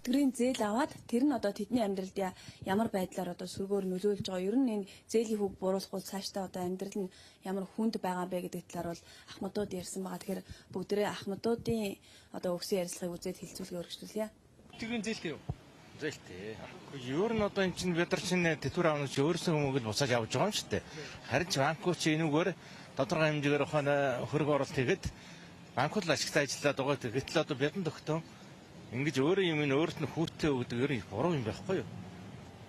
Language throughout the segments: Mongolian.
тэтгэврийн зээл аваад тэр нь одоо тэдний амьдралд ямар байдлаар одоо сөргөөр нөлөөлж байгаа. Ер нь энэ зээлийн хүүг буруулахгүй цаашдаа одоо амьдрал нь ямар хүнд байгаа бэ гэдэг талаар бол ахмадууд ярьсан байгаа. Тэгэхээр бүгдээрээ ахмадуудын одоо өгсөн ярилцлагыг үзээд хэлцүүлгээ өргөжлүүлье. Тэтгэврийн зээл гэв. Зээлтэй. Ер нь одоо энэ чинь бид нар чинь тэтгэвэр авах чинь өөрсдөө хүмүүгэл буцааж авч байгаа юм шүү дээ. Харин ч банкуд чи энүүгээр тодорхой хэмжээгээр хөрөг оруулалт хийгээд банкуд л ашигтай ажиллаад байгаа. Гэтэл одоо бидэнд өгтөө ингэж өөрөө юм ин өөрт нь хүүттэй өгдөг ер нь буруу юм байхгүй юу?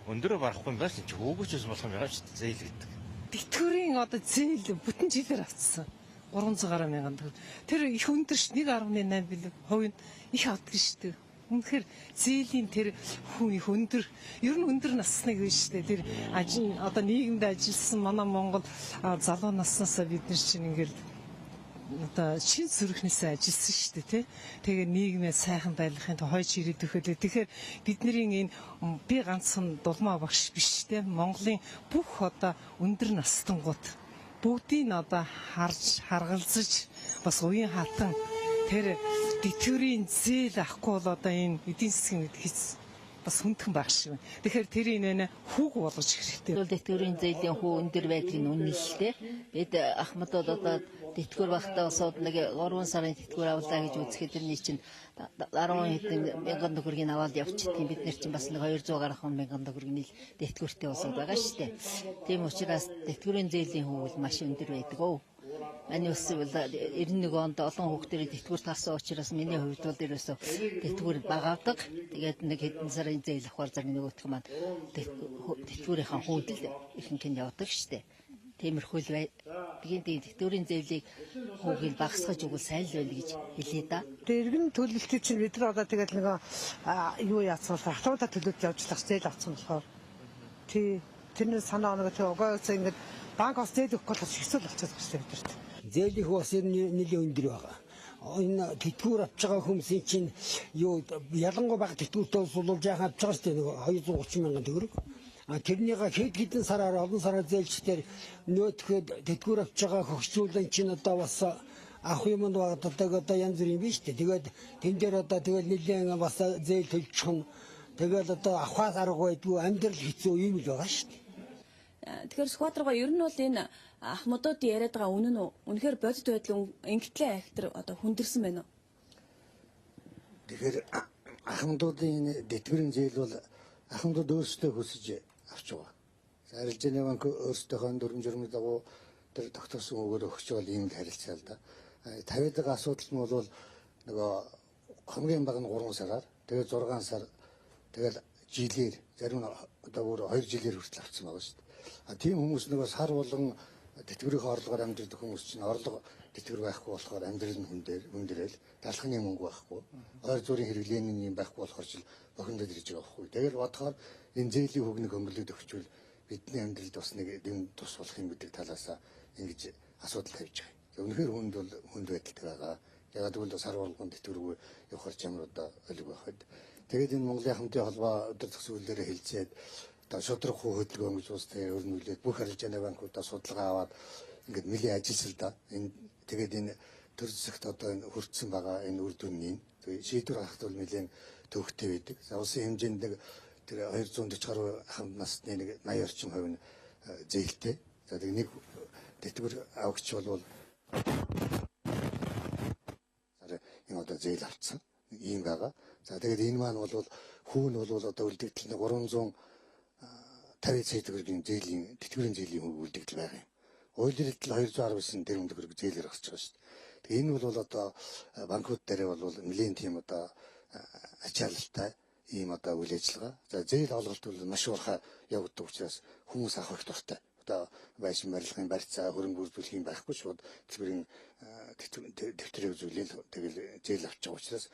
Өндөрөө барахгүй юм байна чи хөөгөөч болох юм байгаа шүү дээ зээл гэдэг. Тэтгэврийн одоо зээл бүтэн жилээр авцсан. 300 гаруй мянган төгрөг. Тэр их өндөр ш 1.8 билет хувийн их авдаг шүү дээ. Үнэхээр зээлийн тэр хүн их өндөр ер нь өндөр насныг биш үү тэр одоо нийгэмд ажилласан манай Монгол залуу наснаасаа бид нар чинь ингээд одоо шин зүрхнээсээ ажилласан шүү дээ тий. Тэгээ нийгмээ сайхан байлгахын тулд хойч ирээд өгөхөлөө. Тэгэхээр бидний энэ би ганцхан дулмаа багш биш тий. Монголын бүх одоо өндөр настангууд бүгдийг одоо харж харгалзаж бас уян хатан тэр тэтгэврийн зээл авахгүй бол одоо энэ эдийн засгийн хэц бас хүндхэн байх шиг байна. Тэгэхээр тэрийг нэ хүүг болгож хэрэгтэй. Тэтгэврийн зээлийн хүү өндөр байдгийг нь үнэн л дээ. Бид ахмадууд одоо тэтгэвэр багтаа усууд нэг 3 сарын тэтгэвэр авлаа гэж үзэхэд тэрний чинь 10 хэдэн мянган төгрөгийг аваад явчихдаг. Бид нар чинь бас нэг 200 гаруй мянган төгрөгийн тэтгэвэртэй усууд байгаа шүү дээ. Тийм учраас тэтгэврийн зээлийн хүү бол маш өндөр байдаг өө. Миний ус бол 91 онд олон хүүхдэрийн тэтгэвэр тарсан учраас миний хувьд бол ерөөсө тэтгэвэр бага авдаг. Тэгээд нэг хэдэн сарын зээл авахар зэрэг нөгөөх маань тэтгэврийн хүүдэл ихэнх нь явдаг штэ. Тиймэрхүү л бай. Бигийн тэтгэврийн зээлийг хүүгийг багасгаж өгвөл сайн л байна гэж хэлээ да. Иргэн төлөлтөд чинь бид нар одоо тэгээд нэг юу яацсан автоматар төлөлт явуулах зээл авсан болохоор тэрний санаа оног тэг угаасаа ингээд банк бас зээл өгөх болохоос хэцүү болчиход байна шүү дээ. Зээлийн хөөс нэлийн өндөр байгаа. Энэ тэтгэвэр авч байгаа хүмүүсийн чинь юу ялангуяа бага тэтгэвртэй бол жаахан авч байгаа шүү дээ 230 мянган төгрөг. Тэрнийг хэд хэдэн сараар олон сараар зээлчдэр нөөтгөхөд тэтгэвэр авч байгаа хөгжүүлэн чинь одоо бас авах юм багтдаг одоо янз бүр юм биш үү. Тэгээд тэн дээр одоо тэгэл нэлийн бас зээл төлчих нь тэгэл одоо авахаас арга байдгүй амьдрал хэцүү юм л байгаа шүү дээ. Тэгэхээр Сүхбаатаргаа ер нь бол энэ ахмадуудын яриад байгаа үнэн үү? Үнэхээр бодит байдал ингэтлээ актер одоо хүндэрсэн байна уу? Тэгэхээр ахмадуудын тэтгэврийн зээл бол ахмадууд өөрсдөө хүсэж авч байгаа. Арилжааны банк өөрсдийнхөө дүрм журмын дагуу тэр тогтоосон өгөөр өгч байгаа ийм л харилцаа л да. Тавиад байгаа асуудал нь бол нөгөө хамгийн бага нь 3 сараар тэгээд 6 сар тэгээд жилээр зарим нь одоо бүр 2 жилээр хүртэл авсан байгаа шүү дээ. Тийм хүмүүс нөгөө сар болгон тэтгэврийн орлогоор амьдрэх хүмүүс чинь орлого тэтгэвэр байхгүй болохоор амьдрал нь хүндэрэл даалганы мөнгө байхгүй ойр зүрийн хэрэглээний юм байхгүй болохоор ч бохиндод ирж байгаа байхгүй. Тэгэл бодохоор энэ зээлийн хөгнөг хөмбөлөд өгчвөл бидний амьдралд бас нэг юм тус болох юм гэдэг талаас ингэж асуудал тавьж байгаа. Үнэхээр хүнд байдалтай байгаа. Яг тэгвэл сар болгон тэтгэвргүй явахар ч ямар одоо өлөг байхад. Тэгээд энэ Монголын хамтын холбоо өдөр зохицуулалтаараа хэлцээд одоо шудраг хүү хөдөлгөөн гэж уустай өрнүүлээд бүх арилжааны банкудаа судалгаа аваад ингээд нэлийн ажилласал да. Тэгээд энэ төр засагт одоо энэ хүртсэн байгаа энэ үр дүнний шийдвэр гаргахад бол нэлийн төвөгтэй байдаг. За улсын хэмжээнд нэг тэр 240 гаруй хамт насны нэг 80 орчим хувь нь зээлтэй. За тэг нэг тэтгэвэр авагч бол энэ одоо зээл авцсан ийм байгаа. За тэгээд энэ маань бол хүү нь бол одоо үлдэгдэл 350 сая төгрөгийн зээлийн тэтгэврийн зээлийн хүү үлдэгдэл байгаа юм. Хуулийн эрдэл 219 тэрбум төгрөг зээлээр гарч байгаа шүү дээ. Тэгээд энэ бол одоо банкуд дээр бол нэлийн тийм одоо ачаалалтай ийм одоо үйл ажиллагаа. За зээл олголт бол маш уурхай явагддаг учраас хүмүүс авах их дуртай. Одоо байшин барилгын барьцаа хөрөнгө бүрдүүлэх юм байхгүй шууд тэтгэврийн дэвтрийг үзүүлэл тэгэл зээл авч байгаа учраас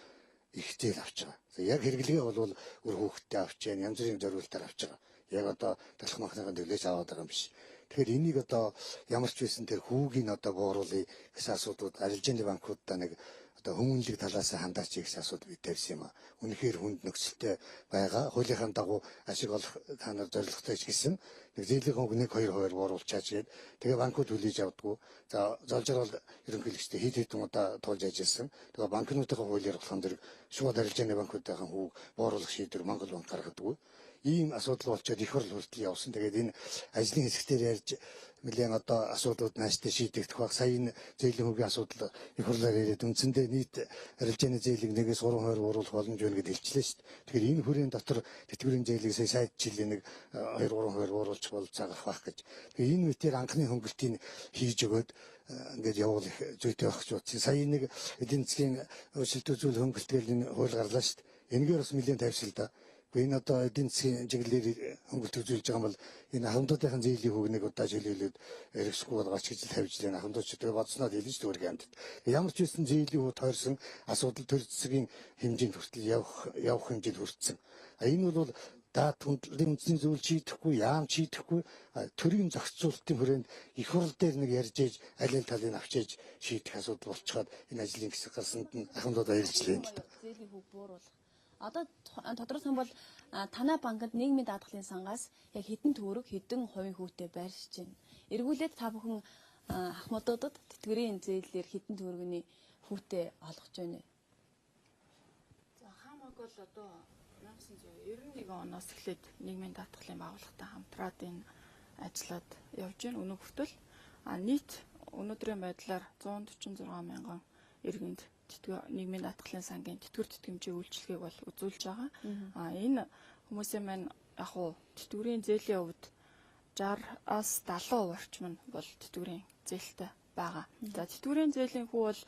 их зээл авч байгаа. За яг хэрэглэгээ бол өөр хүүхдтэй авч яа янз бүрийн зориултаар авч байгаа. Яг одоо талх махныхаа төлөөс аваад байгаа юм биш. Тэгэхээр энийг одоо ямар ч байсан тэр хүүгийн одоо бууруулъя гэсэн асуудууд арилжааны банкудаа нэг одоо хүмүүнлэг талаас хандаач ихс асуудал бий тавьсан юм а. Үнэхээр хүнд нөхцөлтэй байгаа. Хуулийнхаа дагуу ашиг олох та нар зорилготой ч гэсэн нэг зээлийн хөнгөнийг 2% бууруулчаач гээд тэгээ банкуд хүлээж авдаггүй. За золж байгаа бол ерөнхийлөгчтэй хэд хэдэн удаа тулж ажилласан. Тэгээ банкнуудынхаа хуулиар болохон дэр шууд арилжааны банкуудынхаа хүүг бууруулах шийдвэр Монгол банк гаргадаг. Ийм асуудал болчоод их хурл хүртэл явсан. Тэгээд энэ ажлын хэсгээр ярьж нэлээд одоо асуудлууд нааштай шийдэгдэх баг. Сая энэ зээлийн хүүгийн асуудал их хурлаар яриад үндсэндээ нийт арилжааны зээлийг 1-3% бууруулах боломж байна гэдээ хэлчихлээ шүү дээ. Тэгэхээр энэ хүрээний дотор тэтгэврийн зээлийг сая сайд жилийн 1-2-3% бууруулах болцаагах байх гэж. Тэгэхээр энэ үеэр анхны хөнгөлтийг хийж өгөөд ингээд явуул их зүйтэй байх ч утсан. Сая нэг эдийн засгийн өөрчлөлтөө зүйл хөнгөлтгөл энэ хууль гарлаа шүү дээ. Энэгээр бас нэлээд тавьшил да. Энэ одоо эдийн засгийн чиглэлээр хөнгөлт үзүүлж байгаа юм бол энэ ахмадуудын зээлийн хүүгнийг удаа чөлөөлөд эргэсгүй болгооч гэж тавьж лээ. Ахмадууд ч тэгээ бодсноо хэлж дүүрэг амьд. Ямар ч үсэн зээлийн хүү тойрсон асуудал төр засгийн хэмжээнд хүртэл явах хэмжээнд хүрсэн. Энэ бол даад хөндлөлийн үндэсний зүйл шийдэхгүй, яам шийдэхгүй, төрийн зохицуулалтын хүрээнд их хурл дээр нэг ярьж ээж аль аль талыг авчиж шийдэх асуудал болчиход энэ ажлын хэсэг гарсанд нь ахмадуудаа иржлээ л да. Зээлийн хүүг бууруулах. Одоо тодорхой бол танай банкнд нийгмийн даатгалын сангаас яг хэдэн төгрөг хэдэн хувийн хүүтэй байршиж байна. Эргүүлээд та бүхэн ахмадуудад тэтгэврийн зээлээр хэдэн төгрөгийн хүүтэй олгож байна вэ? За хамааг бол одоо 1991 оноос эхлээд нийгмийн даатгалын байгууллагатай хамтраад энэ ажиллаад явж байна. Өнөө хүртэл нийт өнөөдрийн байдлаар 146 мянган иргэнд нийгмийн даатгалын сангийн тэтгэвэр тэтгэмжийн үйлчилгээг бол үзүүлж байгаа. Энэ хүмүүсийн маань яг уу тэтгэврийн зээлийн хувьд 60-аас 70% орчим нь бол тэтгэврийн зээлтэй байгаа. За тэтгэврийн зээлийн хүү бол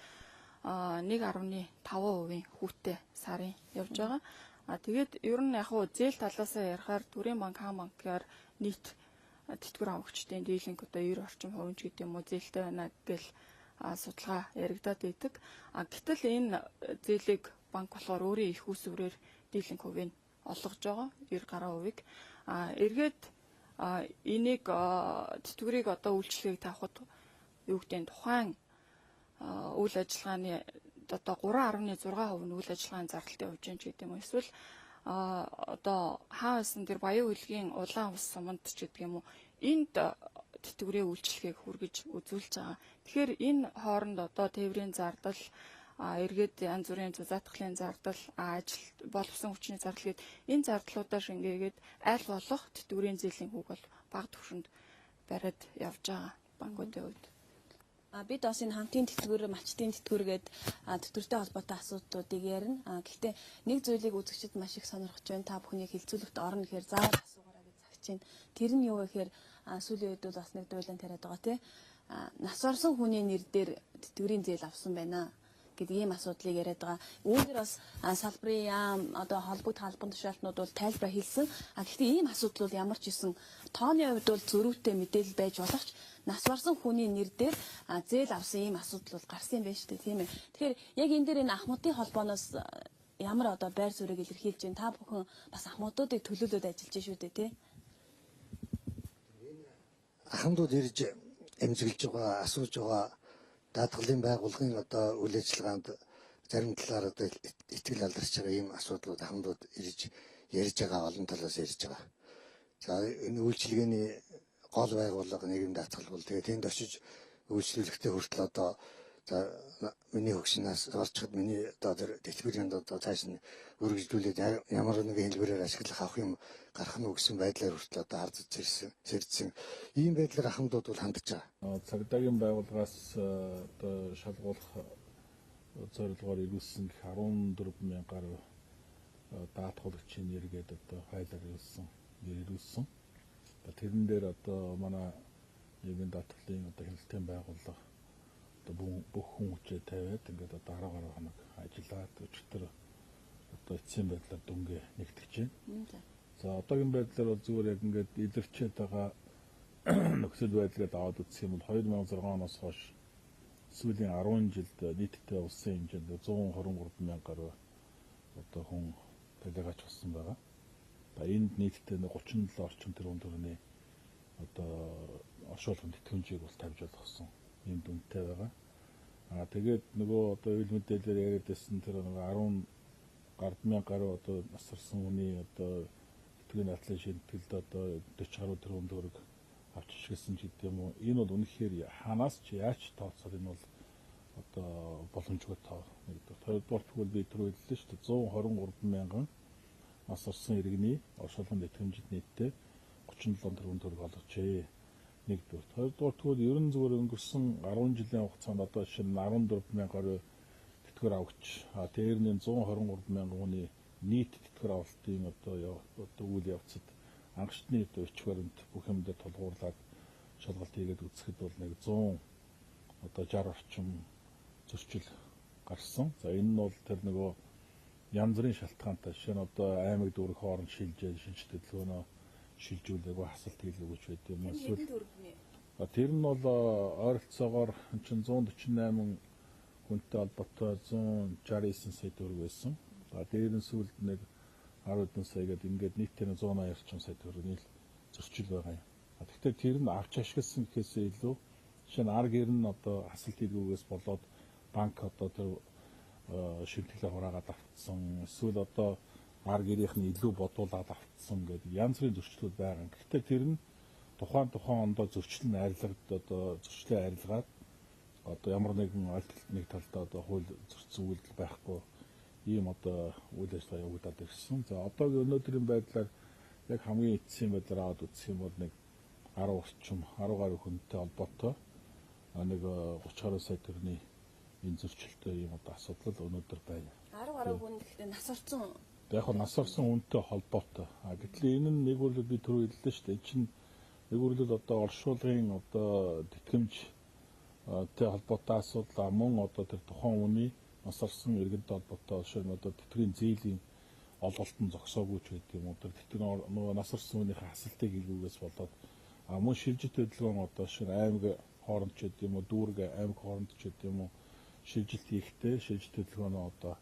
1.5% хүүтэй сарын явж байгаа. Тэгээд ер нь яг уу зээл талаасаа ярихаар Төрийн банк, хаан банкаар нийт тэтгэвэр авагчдын дийлэнх одоо 90 орчим хувь ч гэдэг юм уу зээлтэй байна гэл судалгаа яригадаад байдаг. Гэтэл энэ зээлийг банк болохоор өөрийн их усврээр дийлэнх хувийг олгож байгаа. 90 гаруй хувийг. Эргээд энийг тэтгэврийг одоо үйлчлэгийг тавихад юу гэдэг тухайн үйл ажиллагааны одоо 3.6% нь үйл ажиллагааны зардалтай явж байгаа ч гэдэг юм. Эсвэл одоо хаасан тэр баян хөлгийн улаан ус суманд ч гэдэг юм уу. Энд тэтгэврийн үйлчлэгийг хүргэж үзүүлж байгаа. Тэгэхээр энэ хооронд одоо тээврийн зардал, эргээд янз бүрийн зузаатгалын зардал, ажил боловсон хүчний зардал гээд энэ зардлуудаа шингээгээд аль болох тэтгэврийн зээлийн хүүг бол бага түвшинд бариад явж байгаа банкуудын хувьд. Бид бас энэ хамтын тэтгэвэр, малчтын тэтгэвэр гээд тэтгэвртэй холбоотой асуудлуудыг ярина. Гэхдээ нэг зүйлийг үзэгчид маш их сонирхож байна. Та бүхний хилцүүлэгт орно гэхээр заавал асуугаарай гэж загч байна. Тэр нь юу вэ гэхээр сүүлийн үед бол бас нэг дуйлан тариад байгаа тий. Нас орсон хүний нэр дээр тэтгэврийн зээл авсан байна гэдэг ийм асуудлыг яриад байгаа. Үүнээр бас салбарын яам одоо холбогд халбан тушаалтнууд бол тайлбар хэлсэн. Гэхдээ ийм асуудал бол ямар ч исэн тооны хувьд бол зөрүүтэй мэдээлэл байж болохч нас барсан хүний нэр дээр зээл авсан ийм асуудал бол гарсан юм байна шүү дээ, тийм ээ. Тэгэхээр яг энэ дээр энэ ахмадын холбооноос ямар одоо байр суурийг илэрхийлж байна. Та бүхэн бас ахмадуудыг төлөөлөд ажиллаж шүү дээ, тий. Ахмадууд ирж эмзэглэж байгаа, асууж байгаа даатгалын байгууллагын одоо үйл ажиллагаанд зарим талаар одоо итгэл алдарч байгаа ийм асуудлууд ахмадууд ирж ярьж байгаа, олон талаас ярьж байгаа. За энэ үйлчилгээний гол байгууллага нийгэм даатгал бол тэгээ тэнд очиж үйлчлүүлэхдээ хүртэл одоо за миний хөгшнээс орчход миний одоо тэр тэтгэврийн одоо цааш нь өргөжлүүлээд ямар нэгэн хэлбэрээр ашиглах авах юм гарах нь гэсэн байдлаар хүртэл одоо хардж сэрдсэн ийм байдлаар ахмадууд бол хандж байгаа. Цагдаагийн байгууллагаас одоо шалгуулах зорилгоор ирүүлсэн 14 мянган гаруй даатгуулагчийн нэргээд одоо файлаар ирүүлсэн. Тэрэн дээр одоо манай нийгмийн даатгалын одоо хяналтын байгууллага одоо бүх хүн хүчээ тавиад ингээд одоо 10 гаруй хоног ажиллаад өчтөр одоо эцсийн байдлаар дүнгээ нэгтгэж байна. За одоогийн байдлаар бол зүгээр яг ингээд илэрчээд байгаа нөхцөл байдлыг аваад үзэх юм бол 2006 оноос хойш сүүлийн 10 жилд нийтдээ улсын хэмжээнд 123 мянган гаруй одоо хүн талигаач болсон байгаа. Энд нийтдээ 37 орчим тэрбум төгрөгийн одоо оршуулгын тэтгэмжийг бол тавьж болгосон юм дүнтэй байгаа. Тэгээд нөгөө одоо үйл мэдээлэлээр яриад байсан тэр нөгөө 10 гаруй одоо насарсан хүний одоо тэтгэврийн алтлын шийдтгэлд одоо 40 гаруй тэрбум төгрөг авч ишгэлсэн ч гэдэг юм уу. Энэ бол үнэхээр ханаас ч яаж тооцоод энэ бол одоо боломжгүй тоо. Нэгдүгээр. Хоёрдугаар тэгвэл би түрүү хэллээ шүү дээ. 123 мянган нас орсон иргэний оршуулгын тэтгэмжид нийтдээ 37 тэрбум төгрөг олгожээ. Нэгдүгээр. Хоёрдугаар тэгвэл ерөн зүгээр өнгөрсөн 10 жилийн хугацаанд одоо жишээ нь 14 мянга гаруй тэтгэвэр авагч, дээр нь 123 мянган хүний нийт тэтгэвэр авалтын одоо үйл явцад ангачны өч баримт бүх юмдээ тулгуурлаад шалгалт хийгээд үзэхэд бол нэг 100 одоо 60 орчим зөрчил гарсан. За энэ нь бол тэр нөгөө янз бүрийн шалтгаантай жишээ нь одоо аймаг дүүрэх хооронд шилжээд шинж төлөвлөгөөнөө шилжүүлээгүй хасалт хийлгэж байд юм эсвэл тэр нь бол ойролцоогоор 148 хүнтэй холбоотой 169 сая төгрөг байсан. Дээр нь сүүлд нэг 10 хэдэн сая гэдэг ингээд нийтээр 180 орчим сая төгрөгийн зөрчил байгаа юм. Гэхдээ тэр нь авч ашигласан гэхээсээ илүү жишээ нь ар гэр нь одоо хасалт хийлгүүгээс болоод банк одоо тэр шимтгэлээ хураагаад автсан эсвэл одоо ар гэрийнх нь илүү бодуулаад автсан гэдэг янз бүрийн зөрчлүүд байгаа. Гэхдээ тэр нь тухайн ондоо зөрчил нь зөрчлөө арилгаад одоо ямар нэгэн ойлголт нэг талдаа одоо хууль зөрчсөн үйлдэл байхгүй ийм одоо үйл ажиллагаа явагдаад ирсэн. За одоогийн өнөөдрийн байдлаар яг хамгийн эцсийн байдлаар аваад үзэх юм бол нэг 10 гаруй хүнтэй холбоотой нэг 30 гаруй сая төгрөгийн энэ зөрчилтэй ийм одоо асуудал өнөөдөр байна. 10 гаруй хүн гэхдээ нас орсон. Яг нь нас орсон хүнтэй холбоотой. Гэтэл энэ нь нэг үйл би түрүү хэллээ шүү дээ. Энэ чинь нэг үйл одоо оршуулгын одоо тэтгэмж тэ холбоотой асуудал мөн одоо тэр тухайн хүний нас орсон иргэнтэй холбоотой жишээ нь одоо тэтгэврийн зээлийн олголтон зогсоогүй ч гэдэг юм уу. Тэр тэтгэврийн нөгөө нас орсон хүнийхээ хасалтыг хийлгүүгээс болоод мөн шилжилт хөдөлгөөн одоо жишээ нь аймаг хооронд ч гэдэг юм уу, дүүрэг аймаг хооронд ч гэдэг юм уу шилжилт хийхдээ шилжилт хөдөлгөөнөө одоо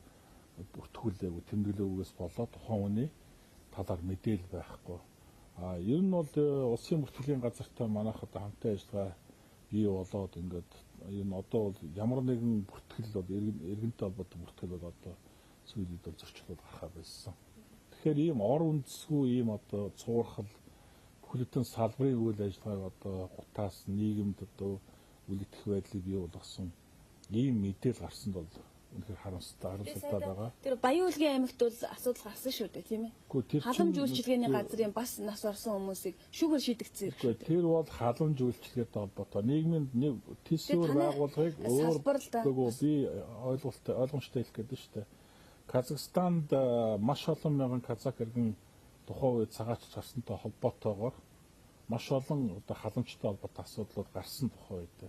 бүртгүүлээгүй тэмдэглээгүйгээс болоод тухайн хүний талаар мэдээлэл байхгүй. Ер нь бол улсын бүртгэлийн газартай манайх одоо хамтын ажиллагаа бий болоод ингээд ер нь одоо бол ямар нэгэн бүртгэл бол иргэнтэй холбоотой бүртгэл бол одоо сүүлийн үед зөрчлүүд гарахаа байсан. Тэгэхээр ийм ор үндэсгүй ийм одоо цуурхал бүхэлдэн салбарын үйл ажиллагааг одоо гутаас нийгэмд одоо үлдэх байдлыг бий болгосон ийм мэдээлэл гарсанд бол үнэхээр харамсалтай байгаа. Тэр Баян Улгийн аймагт бол асуудал гарсан шүү дээ, тийм ээ. Халамж үйлчилгээний газрын бас нас орсон хүмүүсийг шүүгээр шийдэгцсэн. Тэр бол халамж үйлчилгээтэй холбоотой. Нийгмийн нэг төсвөр байгууллагыг өөр би ойлгомжтой хэлэх гэдэг шүү дээ. Казахстанд маш олон мянган казак иргэн тухайн үед цагаач гарсантай холбоотойгоор маш олон одоо халамжтай холбоотой асуудлууд гарсан тухайн үед.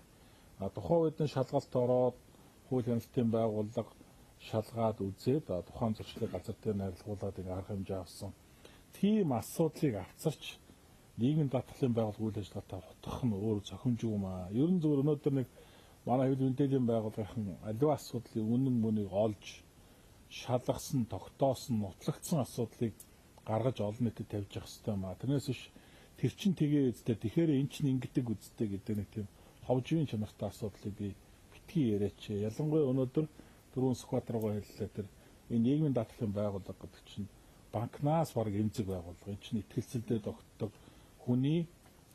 Тухайн үед нь шалгалт ороод хууль хяналтын байгууллага шалгаад үзээд тухайн зөрчлийг газар дээр найруулгуулад ингээ арга хэмжээ авсан. Тийм асуудлыг авцарч нийгмийн даатгалын байгууллага үйл ажиллагаатай хутгах нь өөр зохимжгүй юм аа. Ер нь зөвхөн өнөөдөр нэг манай хэвлэл мэдээллийн байгууллагын аливаа асуудлыг үнэн мөнийг олж шалгасан, тогтоосон, нотлогдсон асуудлыг гаргаж олон нийтэд тавьж явах хэрэгтэй юм аа. Тэрнээс биш тэр чин тэгээ үздэй. Тэгэхээр эн чинь ингэдэг үздэй гэдэг нэг тийм ховжийн чанартай асуудлыг би битгий яриач. Ялангуяа өнөөдөр дөрвөн Сүхбаатар руу хэллээ тэр энэ нийгмийн даатгалын байгууллага гэдэг чинь банкнаас бараг эмзэг байгууллага. Энэ чинь итгэлцэлдээ тогтдог хүний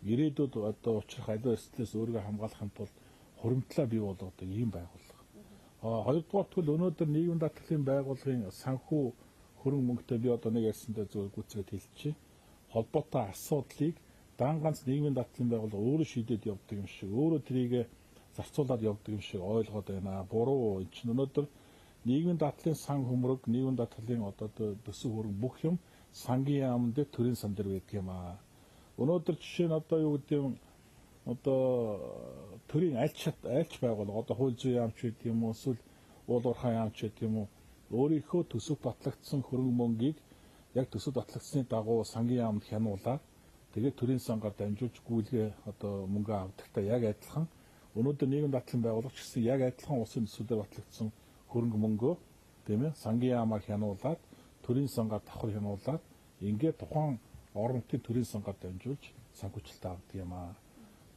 ирээдүйд одоо учрах аливаа эрсдлээс өөрийгөө хамгаалахын тулд хуримтлаа бий болгодог ийм байгууллага. Хоёрдугаар тэгвэл өнөөдөр нийгмийн даатгалын байгууллагын санхүү хөрөнгө мөнгөтэй би одоо нэг ярьсантай зөв гүцгээд хэлчихье. Холбоотой асуудлыг дан ганц нийгмийн даатгалын байгууллага өөрөө шийдээд явдаг юм шиг, өөрөө трийг зарцуулаад явдаг юм шиг ойлгоод байна. Буруу. Энэ чинь өнөөдөр нийгмийн даатгалын сан хөмрөг, нийгмийн даатгалын одоо төсөв хөрөнгө бүх юм сангийн яамн дээр төрийн сан дээр байдаг юм аа. Өнөөдөр жишээ нь одоо юу гэдэг юм одоо төрийн альч байгууллага одоо хууль зүйн яамч гэдэг юм уу эсвэл уул уурхай яамч гэдэг юм уу өөрийнхөө төсөв батлагдсан хөрөнгө мөнгийг яг төсөв батлагдсны дагуу сангийн яамд хянуулаад тэгээд төрийн сангаар дамжуулж гүйлгээ одоо мөнгө авдагтай яг адилхан өнөөдөр нийгмийн даатгалын байгууллага ч гэсэн яг адилхан улсын төсвөөр батлагдсан хөрөнгө мөнгөө тийм ээ сангийн яамаар хянуулаад төрийн сангаар давхар хянуулаад ингээд тухайн орон нутгийн төрийн сангаар дамжуулж санхүүжилтээ авдаг юм аа.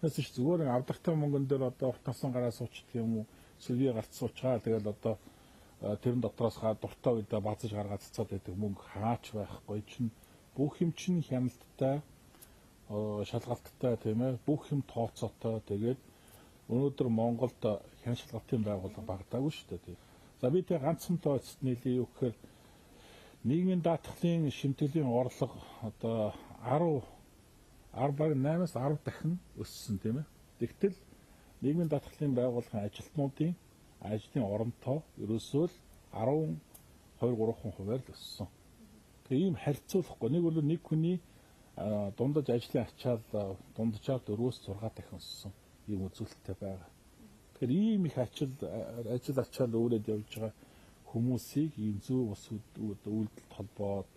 Тэс ч зүгээр авдагтай мөнгөн дээр одоо уртасан гараа суучдаг юм уу Сэлгийн гарц суучгаа тэгэл одоо тэрэн дотроос дуртай үедээ базаж гаргаад цацаад байдаг мөнгө хаач байхгүй чинь бүх юм чинь хяналттай шалгалттай тийм ээ бүх юм тооцоотой тэгээд өнөөдөр Монголд хяналт шалгалтын байгууллага багдаагүй шүү дээ. За би тэг ганцхан тооцолт нийлээ юу гэхээр нийгмийн даатгалын шимтгэлийн орлого одоо 8-аас 10 дахин өссөн тийм ээ. Тэгтэл нийгмийн даатгалын байгууллагын ажилтнуудын ажлын оронтоо ерөөсөө л 12-3% л өссөн. Тэгээ ийм харьцуулахгүй нэг бол нэг хүний дундаж ажлын ачаал дунджаар 4-6 дахин өссөн ийм үзүүлэлттэй байгаа. Тэгэхээр ийм их ажил ачаал өөрөд явж байгаа хүмүүсийг ийм зөв ус үйлдэлт холбоод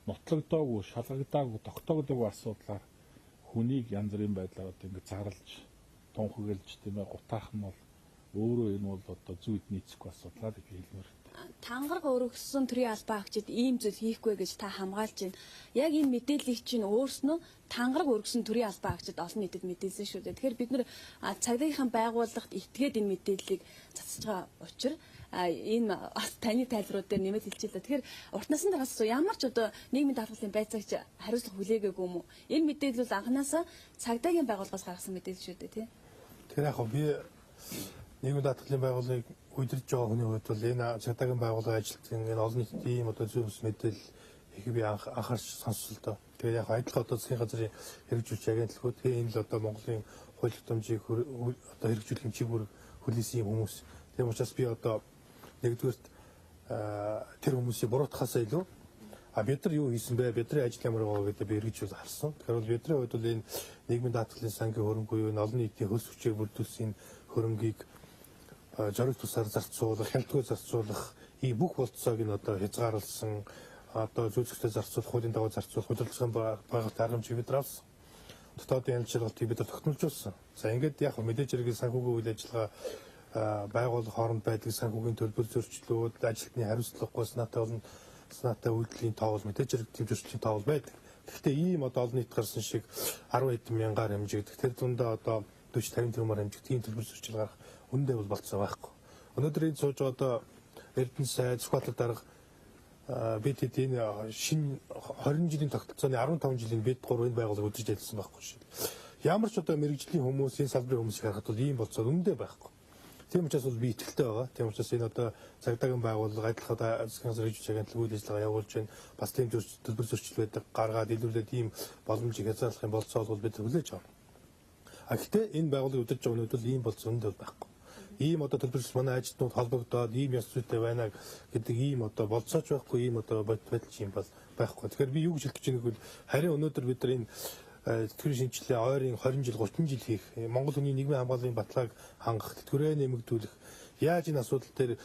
нотлогдоогүй, шалгагдаагүй, тогтоогдоогүй асуудлаар хүнийг янз бүрийн байдлаар одоо ингэ зарлж, тунхаглаж тийм ээ гутаах нь бол өөрөө энэ бол одоо зүйд нийцэхгүй асуудлаа гэж хэлмээр. Тангараг өргөссөн төрийн албан агчид ийм зүйл хийхгүй гэж та хамгаалж байна. Яг энэ мэдээллийг чинь өөрснөө тангараг өргөсөн төрийн албан агчид олон нийтэд мэдээлсэн шүү дээ. Тэгэхээр бид нэр цагдаагийнхаа байгууллагт итгээд энэ мэдээллийг цацж байгаа учраас энэ таны тайлбарууд дээр нэмэлт хэлчихлээ. Тэгэхээр урт насны дараас ямар ч одоо нийгмийн даатгалын байцаагч хариуцлага хүлээгээгүй юм уу? Энэ мэдээлэл бол анханасаа цагдаагийн байгууллагаас гаргасан мэдээлэл шүү дээ, тийм. Тэгэхээр яг би нийгмийн даатгалын байгууллагыг удирдах байгаа хүний хувьд бол энэ цагдаагийн байгууллагын ажилтны энэ олон нийтийн ийм одоо зөвс мэдээлэл их би анхаарч сонссон л доо. Тэгээд яг адилхан одоо засгийн газрын хэрэгжүүлж агентлагууд энэ л одоо Монголын хууль тогтоомжийг одоо хэрэгжүүлэх хэмжээг бүр хүлээсэн юм хүмүүс. Тийм учраас би одоо нэгдүгээрт тэр хүмүүсийг буруутгахаас илүү бид нар юу хийсэн бэ? Бидний ажил ямар байгаа гэдэг би эргэжүүл харсан. Тэгэхээр бидний хувьд бол энэ нийгмийн даатгалын сангийн хөрөнгө буюу олон нийтийн хөлс хүчээр бүрдүүлсэн хөрөнгийг зориг тусаар зарцуулах, хялтгүй зарцуулах ийм бүх болцоог нь одоо хязгаарласан одоо зөвлөлтөд зарцуулах, хуулийн дагуу зарцуулах, хөдөлгөөн байгуулалт аргамжийг бид авсан. Дотоодын ялчилгалтыг бид тогтмолжуулсан. За ингээд яг мэдээж хэрэг санхүүгийн үйл ажиллагаа байгууллага хооронд байдаг санхүүгийн төлбөр зөрчлүүд, ажилтны хариуцлагагүй санаатай үйлдэлийн тоовол мэдээж хэрэг тийм зөрчлийн тоовол байдаг. Гэхдээ ийм одоо олон нийт гарсан шиг 10 хэдэн мянгаар хэмжигдэх тэр дундаа одоо 40-50 тэрбумаар хэмжигдэх тийм төлбөр зөрчил гарах үндэ бол болцоо байхгүй. Өнөөдөр энэ сууж одоо Эрдэнэ сайд Сүхбаатар дарга бид энэ шинэ 20 жилийн тогтолцооны 15 жилийн бид 3 энэ байгууллага үдирж ажилласан байхгүй шүү. Ямар ч одоо мэрэгжлийн хүмүүс энэ салбарын хүмүүсийг харахад бол ийм болцоо үндэ байхгүй. Тийм учраас бол би итгэлтэй байгаа. Тийм учраас энэ одоо цагдаагийн байгууллага адилхан засгийн газрын хэрэгжүүлж агентлаг үйл ажиллагаа явуулж байна. Бас тийм төлбөр зөрчил байдаг гаргаад илүүлээд ийм боломжийг хязгаарлах юм болцоо бол бид хүлээж авна. Гэхдээ энэ байгууллагыг удирдах өнөөдөр ийм болцоо үндэ байхгүй. Ийм одоо төлбөрч манай ажилтнууд холбогдоод ийм ёс зүйтэй байна гэдэг ийм одоо болцооч байхгүй, ийм одоо бодит юм бол байхгүй. Тэгэхээр би юу гэж хэлэх гэж байгааг бол харин өнөөдөр бид нар энэ тэтгэврийн шинжилгээ ойрын 20 жил 30 жил хийх Монгол хүний нийгмийн хамгааллын баталгааг хангах, тэтгэврээ нэмэгдүүлэх, яаж энэ асуудал дээр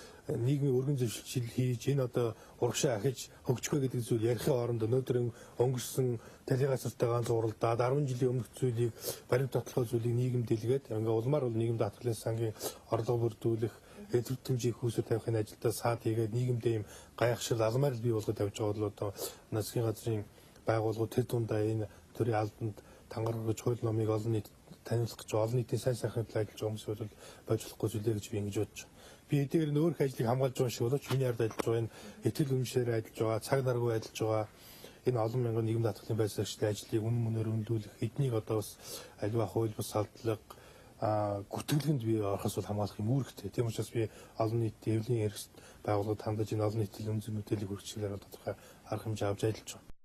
нийгмийн өргөн зөвшөлт хийж энэ одоо урагшаа ахиж хөгжих вэ гэдэг зүйл ярихын оронд өнөөдөр өнгөрсөн талигасартай ганц уралдаад 10 жилийн өмнөх зүйлийг баримт татлах зүйлийг нийгэмд дэлгээд ингээ улмаар бол нийгэм даатгалын сангийн орлого бүрдүүлэх эд хэмжээг хүүсээр тавихын ажилдаа саад хийгээд нийгэмдээ ийм гайхшил алмаар бий болгоод тавьж байгаа бол одоо засгийн газрын байгууллагууд тэр дундаа энэ төрийн албанд тангарагч хууль номыг олон нийт таниулах гэж олон нийтийн сайн сайхны төлөө ажиллаж байгаа хүмүүс бол бодлохгүй зүйлээ гэж би ингэж бодож байна. Би эдгээр нь өөрх ажлыг хамгаалж байгаа шиг боловч миний ард ажиллаж байгаа энэ итгэл үнэмшээр ажиллаж байгаа, цаг наргүй ажиллаж байгаа энэ олон мянган нийгэм даатгалын байцаагчдын ажлыг үнэн мөнөөр өндүүлэх, эднийг одоо бас аливаа хууль бус салдлага гүтгэлгэнд би орохоос бол хамгаалах юм үүрэгтэй. Тийм учраас би олон нийтийн эвлийн хэрэгсэл байгууллагад хандаж энэ олон нийтийн үнэн зөв мэдээллийг хүргэчихлээр тодорхой арга хэмжээ авч ажиллаж байна.